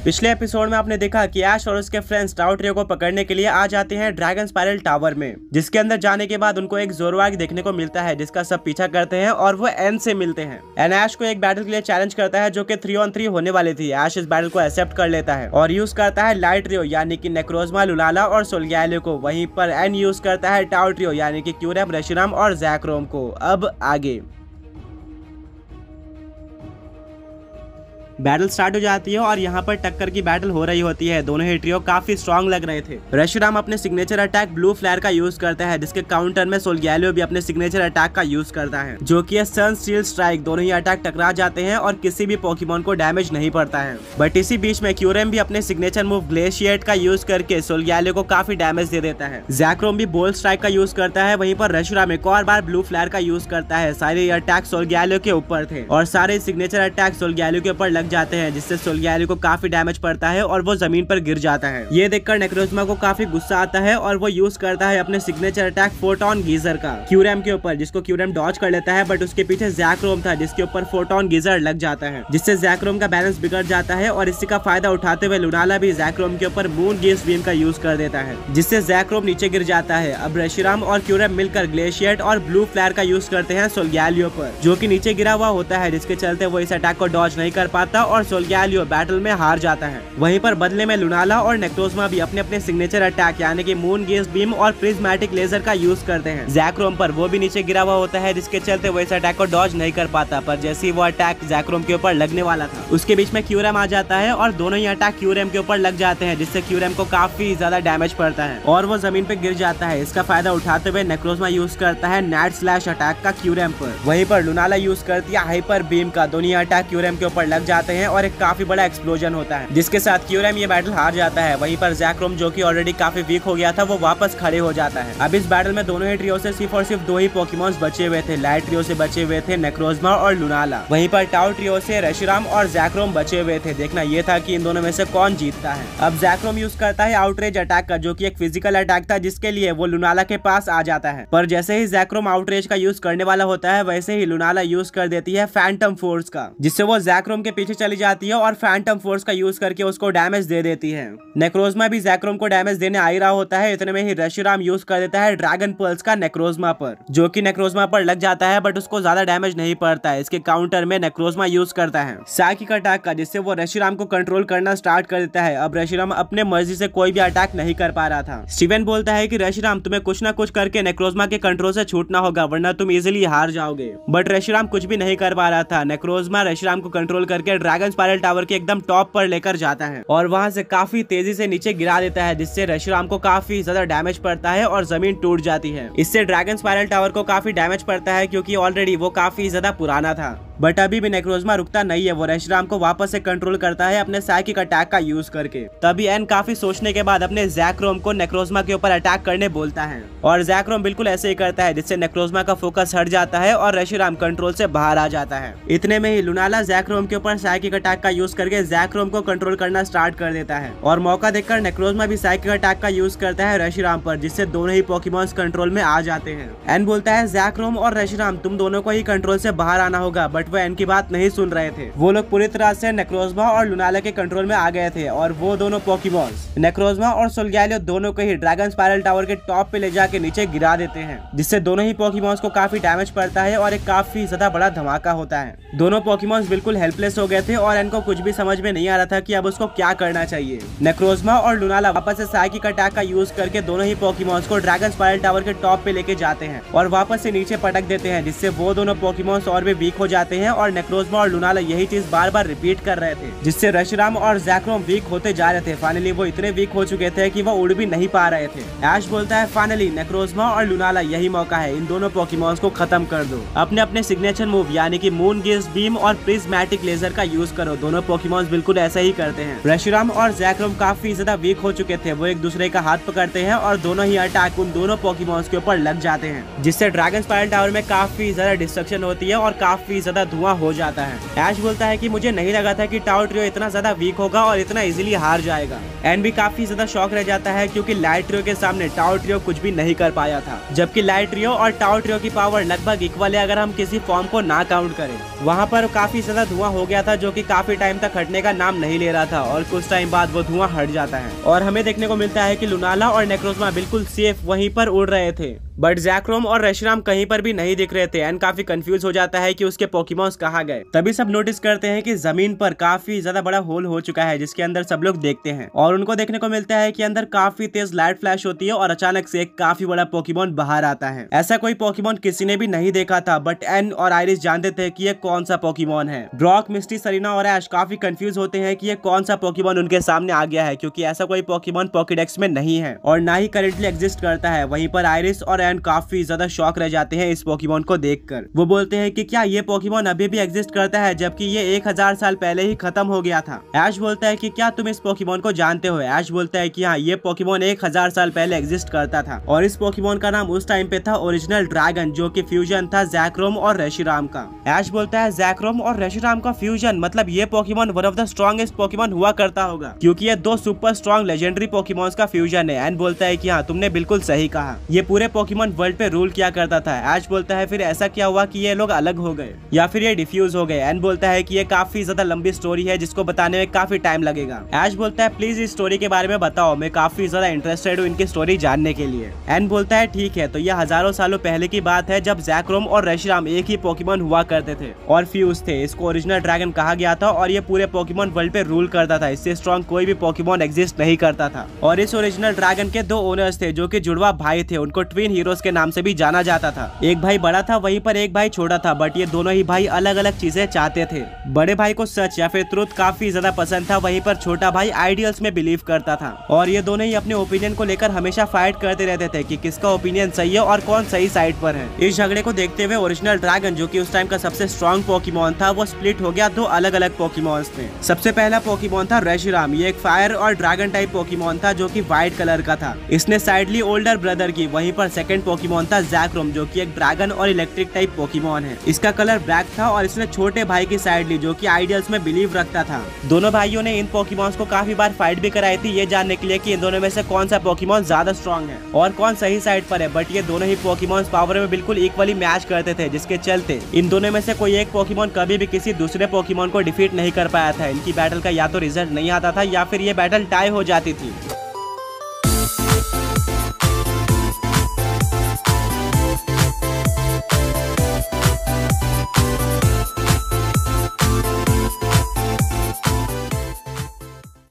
पिछले एपिसोड में आपने देखा कि ऐश और उसके फ्रेंड्स टाओ ट्रियो को पकड़ने के लिए आ जाते हैं ड्रैगन स्पाइरल टावर में, जिसके अंदर जाने के बाद उनको एक जोरवाग देखने को मिलता है जिसका सब पीछा करते हैं और वो एन से मिलते हैं। एन ऐश को एक बैटल के लिए चैलेंज करता है जो कि 3-on-3 होने वाली थी। ऐश इस बैटल को एक्सेप्ट कर लेता है और यूज करता है लाइट ट्रियो यानी कि नेक्रोजमा, लुलाला और सोल्गैलियो को। वहीं पर एन यूज करता है टाओ ट्रियो यानी कि क्यूरेम, रेशिराम और जैक्रोम को। अब आगे बैटल स्टार्ट हो जाती है और यहाँ पर टक्कर की बैटल हो रही होती है। दोनों ही ट्रियो काफी स्ट्रॉन्ग लग रहे थे। रेशिराम अपने सिग्नेचर अटैक ब्लू फ्लेयर का यूज करता है, जिसके काउंटर में सोल्गैलियो भी अपने सिग्नेचर अटैक का यूज करता है जो कि सन स्टील स्ट्राइक। दोनों ही अटैक टकरा जाते हैं और किसी भी पोकेमॉन को डैमेज नहीं पड़ता है। बट इसी बीच में क्यूरेम भी अपने सिग्नेचर मूव ग्लेशिएट का यूज करके सोल्गैलियो को काफी डैमेज दे देता है। जैक्रोम भी बोल्ट स्ट्राइक का यूज करता है। वहीं पर रेशिराम एक और बार ब्लू फ्लेयर का यूज करता है। सारे अटैक सोल्गैलियो के ऊपर थे और सारे सिग्नेचर अटैक सोल्गैलियो के ऊपर लग जाते हैं, जिससे सोल्गैलियो को काफी डैमेज पड़ता है और वो जमीन पर गिर जाता है। ये देखकर नेक्रोजमा को काफी गुस्सा आता है और वो यूज करता है अपने सिग्नेचर अटैक फोटोन गीजर का क्यूरेम के ऊपर, जिसको क्यूरेम डॉज कर लेता है। बट उसके पीछे जैक्रोम था जिसके ऊपर फोटोन गीजर लग जाता है, जिससे जैक्रोम का बैलेंस बिगड़ जाता है और इसी का फायदा उठाते हुए लुनाला भी जैक्रोम के ऊपर मून गेज बीम का यूज कर देता है, जिससे जैक्रोम नीचे गिर जाता है। अब रेशिराम और क्यूरेम मिलकर ग्लेशिएट और ब्लू फ्लेयर का यूज करते हैं सोल्गैलियो पर, जो कि नीचे गिरा हुआ होता है, जिसके चलते वो इस अटैक को डॉज नहीं कर पाता और सोल्गैलियो बैटल में हार जाता है। वहीं पर बदले में लुनाला और नेक्रोजमा भी अपने अपने सिग्नेचर अटैक यानी कि मून गेज बीम और प्रिज्मेटिक लेजर का यूज करते हैं जैक्रोम पर। वो भी नीचे गिरा हुआ होता है, जिसके चलते वो इस अटैक को डॉज नहीं कर पाता। पर जैसे ही वो अटैक जैक्रोम के ऊपर लगने वाला था, उसके बीच में क्यूरेम आ जाता है और दोनों ही अटैक क्यूरेम के ऊपर लग जाते हैं, जिससे क्यूरेम को काफी ज्यादा डैमेज पड़ता है और वो जमीन पे गिर जाता है। इसका फायदा उठाते हुए नेक्रोजमा यूज करता है नेट स्लैश अटैक का क्यूरेम पर। वहीं पर लुनाला यूज करती है हाइपर बीम का। दोनों ही अटैक क्यूरेम के ऊपर लग जाते हैं और एक काफी बड़ा एक्सप्लोजन होता है, जिसके साथ क्यूरेम ये बैटल हार जाता है। वहीं पर जैक्रोम, जो कि ऑलरेडी काफी वीक हो गया था, वो वापस खड़े हो जाता है। अब इस बैटल में दोनों ही ट्रियो से सिर्फ और सिर्फ 2 ही पोकेमॉन्स बचे हुए थे। लाइट ट्रियो से बचे हुए थे नेक्रोजमा और लुनाला। वहीं पर टाओ ट्रियो से रेशिराम और जैक्रोम बचे हुए थे। देखना ये था कि इन दोनों में से कौन जीतता है। अब जैक्रोम यूज करता है आउटरेज अटैक का, जो कि एक फिजिकल अटैक था, जिसके लिए वो लुनाला के पास आ जाता है। पर जैसे ही जैक्रोम आउटरेज का यूज करने वाला होता है, वैसे ही लुनाला यूज कर देती है फैंटम फोर्स का, जिससे वो जैक्रोम के पीछे चली जाती है और फैंटम फोर्स का यूज करके उसको डैमेज दे देती है। नेक्रोजमा भी जैक्रोम को डैमेज देने आ ही रहा होता है। इतने में ही रेशिराम यूज कर देता है ड्रैगन पल्स का नेक्रोजमा पर, जो कि नेक्रोजमा पर लग जाता है, बट उसको ज्यादा डैमेज नहीं पड़ता है। इसके काउंटर में नेक्रोजमा यूज करता है साइकिक अटैक का, जिससे वो रेशिराम को कंट्रोल करना स्टार्ट कर देता है। अब रेशिराम अपने मर्जी से कोई भी अटैक नहीं कर पा रहा था। स्टीवन बोलता है कि रेशिराम, तुम्हें कुछ ना कुछ करके नेक्रोजमा के कंट्रोल से छूटना होगा, वरना तुम इजिली हार जाओगे। बट रेशिराम कुछ भी नहीं कर पा रहा था। नेक्रोजमा रेशिराम को कंट्रोल करके ड्रैगन स्पाइरल टावर के एकदम टॉप पर लेकर जाता है और वहां से काफी तेजी से नीचे गिरा देता है, जिससे रेशिराम को काफी ज्यादा डैमेज पड़ता है और जमीन टूट जाती है। इससे ड्रैगन स्पाइरल टावर को काफी डैमेज पड़ता है, क्योंकि ऑलरेडी वो काफी ज्यादा पुराना था। बट अभी भी नेक्रोजमा रुकता नहीं है। वो रेशिराम को वापस से कंट्रोल करता है अपने साइकिक अटैक का यूज करके। तभी एन काफी सोचने के बाद अपने जैक्रोम को नेक्रोजमा के ऊपर अटैक करने बोलता है और जैक्रोम बिल्कुल ऐसे ही करता है, जिससे नेक्रोजमा का फोकस हट जाता है और रेशिराम कंट्रोल से बाहर आ जाता है। इतने में ही लुनाला जैक्रोम के ऊपर साइकिक अटैक का यूज करके जैक्रोम को कंट्रोल करना स्टार्ट कर देता है और मौका देखकर नेक्रोजमा भी साइकिक अटैक का यूज करता है रेशिराम पर, जिससे दोनों ही पोकेमॉन्स कंट्रोल में आ जाते हैं। एन बोलता है जैक्रोम और रेशिराम, तुम दोनों को ही कंट्रोल से बाहर आना होगा। बट वो एन की बात नहीं सुन रहे थे। वो लोग पूरी तरह से नेक्रोजमा और लुनाला के कंट्रोल में आ गए थे और वो दोनों पोकेमॉन्स नेक्रोजमा और सोल्गैलियो दोनों को ही ड्रैगन स्पाइरल टावर के टॉप पे ले जाके नीचे गिरा देते हैं, जिससे दोनों ही पोकेमॉन्स को काफी डैमेज पड़ता है और एक काफी ज्यादा बड़ा धमाका होता है। दोनों पोकेमॉन्स बिल्कुल हेल्पलेस हो गए थे और इनको कुछ भी समझ में नहीं आ रहा था कि अब उसको क्या करना चाहिए। नेक्रोजमा और लुनाला वापस से साइकिक अटैक का यूज करके दोनों ही पोकेमॉन्स को ड्रैगन स्पाइरल टावर के टॉप पे लेके जाते हैं और वापस से नीचे पटक देते हैं, जिससे वो दोनों पोकेमॉन्स और भी वीक हो जाते हैं और नेक्रोजमा और लुनाला यही चीज बार बार रिपीट कर रहे थे, जिससे रेशिराम और जैक्रोम वीक होते जा रहे थे। फाइनली वो इतने वीक हो चुके थे कि वो उड़ भी नहीं पा रहे थे। ऐश बोलता है फाइनली नेक्रोजमा और लुनाला, यही मौका है, इन दोनों पोकेमॉन्स को खत्म कर दो। अपने अपने सिग्नेचर मूव यानी कि मून गेज बीम और प्रिज्मेटिक लेजर का यूज करो। दोनों पोकेमॉन्स बिल्कुल ऐसा ही करते हैं। रेशिराम और जैक्रोम काफी ज्यादा वीक हो चुके थे। वो एक दूसरे का हाथ पकड़ते हैं और दोनों ही अटैक उन दोनों पोकेमॉन्स के ऊपर लग जाते हैं, जिससे ड्रैगन स्पाइरल टावर में काफी ज्यादा डिस्ट्रक्शन होती है और काफी ज्यादा धुआं हो जाता है। ऐश बोलता है कि मुझे नहीं लगा था कि टाओ ट्रियो इतना ज्यादा वीक होगा और इतना इजीली हार जाएगा। एन भी काफी ज्यादा शॉक रह जाता है क्योंकि लाइट ट्रियो के सामने टाओ ट्रियो कुछ भी नहीं कर पाया था, जबकि लाइट ट्रियो और टाओ ट्रियो की पावर लगभग इक्वल है अगर हम किसी फॉर्म को ना काउंट करें। वहाँ पर काफी ज्यादा धुआं हो गया था जो कि काफी टाइम तक हटने का नाम नहीं ले रहा था और कुछ टाइम बाद वो धुआं हट जाता है और हमें देखने को मिलता है कि लुनाला और नेक्रोजमा बिल्कुल सेफ वहीं पर उड़ रहे थे, बट जैक्रोम और रेशराम कहीं पर भी नहीं दिख रहे थे। एन काफी कंफ्यूज हो जाता है कि उसके पोकेमॉन्स कहाँ गए। तभी सब नोटिस करते हैं कि जमीन पर काफी ज्यादा बड़ा होल हो चुका है जिसके अंदर सब लोग देखते हैं और उनको देखने को मिलता है कि अंदर काफी तेज लाइट फ्लैश होती है और अचानक से एक काफी बड़ा पोकेमॉन बाहर आता है। ऐसा कोई पोकेमॉन किसी ने भी नहीं देखा था, बट एन और आइरिस जानते थे कि ये कौन सा पोकेमॉन है। ब्रॉक, मिस्टी, सरीना और ऐश काफी कंफ्यूज होते हैं कि ये कौन सा पोकेमॉन उनके सामने आ गया है क्योंकि ऐसा कोई पोकेमॉन पॉकेडेक्स में नहीं है और ना ही करेंटली एग्जिस्ट करता है। वहीं पर आइरिस और एन काफी ज्यादा शॉक रह जाते हैं इस पोकेमॉन को देखकर। वो बोलते हैं कि क्या ये पोकेमॉन अभी भी एग्जिस्ट करता है जबकि ये 1000 साल पहले ही खत्म हो गया था। ऐश बोलता है कि क्या तुम इस पोकेमॉन को जानते हो। ऐश बोलता है कि हाँ, ये पोकेमॉन 1000 साल पहले एग्जिस्ट करता था और इस पोकेमॉन का नाम उस टाइम पे था ओरिजिनल ड्रैगन, जो कि फ्यूजन था जैक्रोम और रेशिराम का। ऐश बोलता है जैक्रोम और रेशिराम का फ्यूजन, मतलब ये Pokemon one of the strongest Pokemon हुआ करता होगा क्योंकि ये 2 सुपर स्ट्रॉन्ग लेजेंडरी पोकेमॉन्स का फ्यूजन है। एन बोलता है कि हाँ, तुमने बिल्कुल सही कहा, ये पूरे पोकेमॉन वर्ल्ड पे रूल किया करता था। ऐश बोलता है फिर ऐसा क्या हुआ कि ये लोग अलग हो गए या फिर ये डिफ्यूज हो गए। एन बोलता है कि ये काफी ज्यादा लंबी स्टोरी है जिसको बताने में काफी टाइम लगेगा। ऐश बोलता है प्लीज इस स्टोरी के बारे में बताओ, मैं काफी ज्यादा इंटरेस्टेड हूँ इनकी स्टोरी जानने के लिए। एन बोलता है ठीक है, तो ये हजारों सालों पहले की बात है जब जैक्रोम और रेशिराम एक ही पोकेमॉन हुआ करते थे और फ्यूज थे। इसको ओरिजिनल ड्रैगन कहा गया था और ये पूरे पोकेमॉन वर्ल्ड पे रूल करता था। इससे स्ट्रॉन्ग कोई भी पोकेमॉन एग्जिस्ट नहीं करता था और इस ओरिजिनल ड्रैगन के 2 ओनर्स थे जो कि जुड़वा भाई थे। उनको ट्विन हीरोज के नाम से भी जाना जाता था। एक भाई बड़ा था, वहीं पर एक भाई छोटा था, बट ये दोनों ही भाई अलग अलग चीजें चाहते थे। बड़े भाई को सच या फिर ट्रुथ काफी ज्यादा पसंद था, वहीं पर छोटा भाई आइडियल्स में बिलीव करता था और ये दोनों ही अपने ओपिनियन को लेकर हमेशा फाइट करते रहते थे कि किसका ओपिनियन सही है और कौन सही साइड पर है। इस झगड़े को देखते हुए ओरिजिनल ड्रैगन, जो कि उस टाइम का सबसे स्ट्रॉन्ग पोकेमॉन था, वो स्प्लिट हो गया 2 अलग अलग पोकेमॉन्स में। सबसे पहला पोकेमॉन था रेशिराम। ये एक फायर और ड्रैगन टाइप पोकेमॉन था जो कि व्हाइट कलर का था। इसने साइड ली ओल्डर ब्रदर की। वहीं पर सेकंड पोकेमॉन था जैक्रोम, जो कि एक ड्रैगन और इलेक्ट्रिक टाइप पोकेमॉन है। इसका कलर ब्लैक था और इसने छोटे भाई की साइड ली जो कि आइडियल्स में बिलीव रखता था। दोनों भाइयों ने इन पोकेमॉन्स को काफी बार फाइट भी कराई थी ये जानने के लिए कि इन दोनों में से कौन सा पोकेमॉन ज्यादा स्ट्रॉन्ग है और कौन सही साइड पर है, बट ये दोनों ही पोकेमॉन्स पावर में बिल्कुल इक्वली मैच करते थे, जिसके चलते इन दोनों में से कोई एक पोकेमॉन कभी भी किसी दूसरे पोकेमॉन को डिफीट नहीं कर पाया था। इनकी बैटल का या तो रिजल्ट नहीं आता था या फिर ये बैटल टाई हो जाती थी।